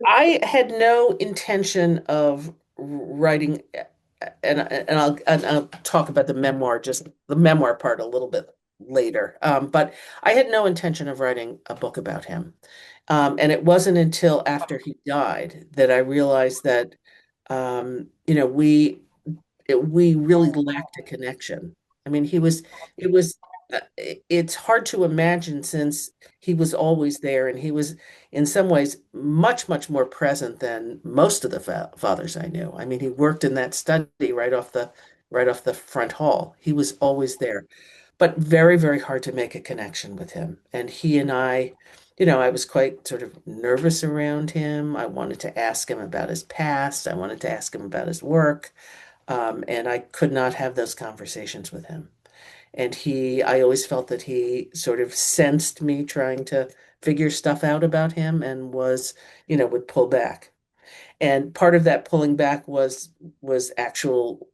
I had no intention of writing, and I'll talk about the memoir, just the memoir part a little bit later. But I had no intention of writing a book about him. And it wasn't until after he died that I realized that, we really lacked a connection. I mean, it was, it's hard to imagine since he was always there and he was in some ways much, much more present than most of the fa fathers I knew. I mean, he worked in that study right off the front hall. He was always there, but very, very hard to make a connection with him. And he and I was quite sort of nervous around him. I wanted to ask him about his past. I wanted to ask him about his work. And I could not have those conversations with him. And I always felt that he sort of sensed me trying to figure stuff out about him and would pull back. And part of that pulling back was actual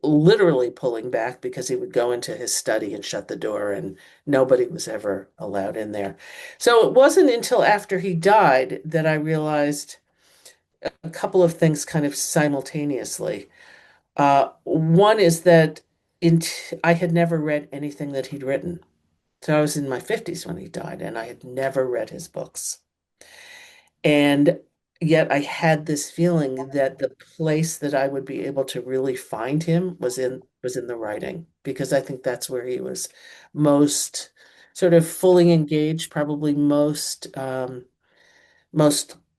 literally pulling back because he would go into his study and shut the door and nobody was ever allowed in there. So it wasn't until after he died that I realized a couple of things kind of simultaneously. One is that I had never read anything that he'd written. So I was in my 50s when he died, and I had never read his books. And yet I had this feeling that the place that I would be able to really find him was in the writing, because I think that's where he was most sort of fully engaged, probably most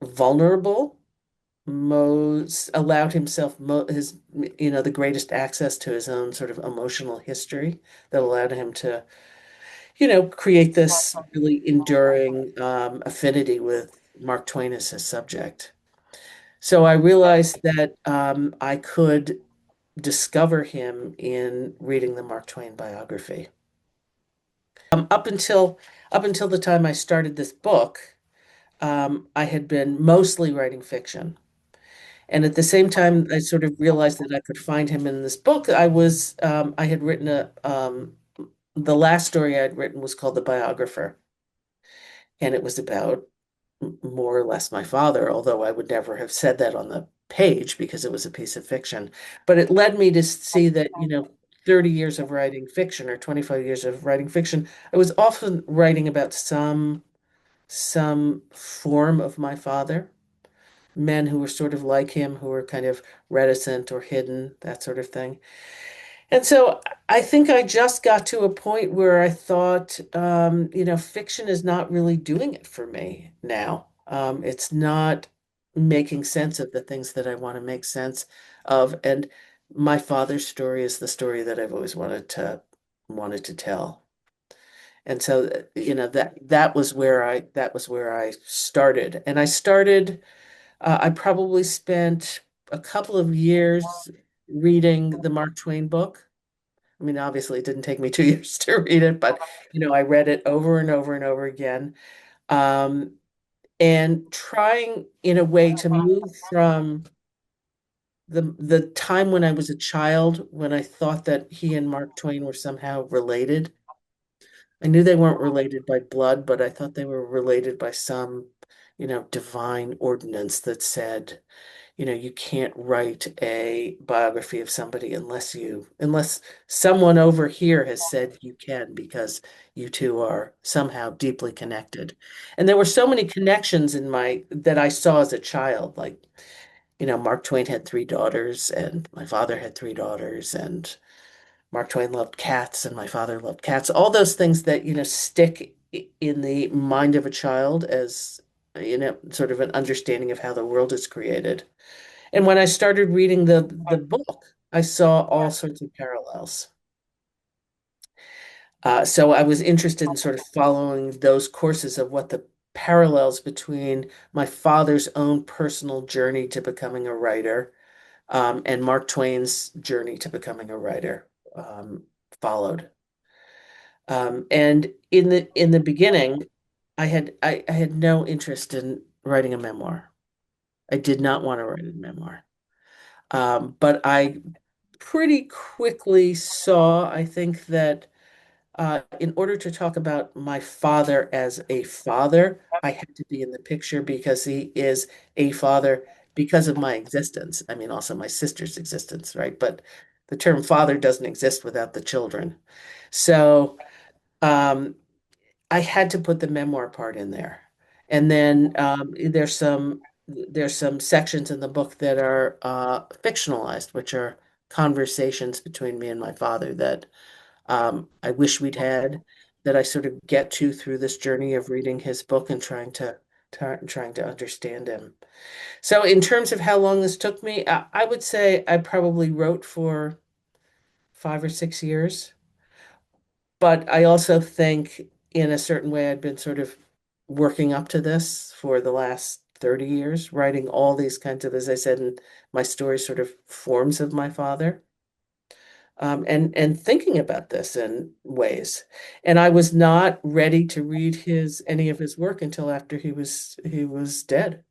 vulnerable, most allowed himself his the greatest access to his own sort of emotional history that allowed him to create this really enduring affinity with Mark Twain as his subject. So I realized that I could discover him in reading the Mark Twain biography. Um, up until up until the time I started this book, I had been mostly writing fiction. And at the same time, I sort of realized that I could find him in this book. I had written the last story I'd written was called The Biographer. And it was about more or less my father, although I would never have said that on the page because it was a piece of fiction. But it led me to see that, 30 years of writing fiction or 25 years of writing fiction, I was often writing about some form of my father, men who were sort of like him, who were kind of reticent or hidden, that sort of thing. And so I think I just got to a point where I thought, fiction is not really doing it for me now. It's not making sense of the things that I want to make sense of. And my father's story is the story that I've always wanted to tell. And so, that was where I started. And I probably spent a couple of years reading the Mark Twain book. I mean, obviously, it didn't take me 2 years to read it, but I read it over and over and over again, um, and trying in a way to move from the time when I was a child, when I thought that he and Mark Twain were somehow related. I knew they weren't related by blood, but I thought they were related by some, divine ordinance that said, you can't write a biography of somebody unless someone over here has said you can, because you two are somehow deeply connected. And there were so many connections in my that I saw as a child. Like, Mark Twain had three daughters, and my father had three daughters, and Mark Twain loved cats, and my father loved cats. All those things that, stick in the mind of a child as, sort of an understanding of how the world is created. And when I started reading the book, I saw all sorts of parallels. So I was interested in sort of following those courses of what the parallels between my father's own personal journey to becoming a writer, and Mark Twain's journey to becoming a writer, followed. And in the beginning, I had no interest in writing a memoir. I did not want to write a memoir. But I pretty quickly saw, I think that In order to talk about my father as a father, I had to be in the picture because he is a father because of my existence. I mean, also my sister's existence, right? But the term father doesn't exist without the children. So um, I had to put the memoir part in there. And then there's some sections in the book that are fictionalized, which are conversations between me and my father that I wish we'd had, that I sort of get to through this journey of reading his book and trying to understand him. So in terms of how long this took me, I would say I probably wrote for 5 or 6 years. But I also think in a certain way I've been sort of working up to this for the last 30 years, writing all these kinds of, as I said in my story, sort of forms of my father. And thinking about this in ways. And I was not ready to read his any of his work until after he was dead.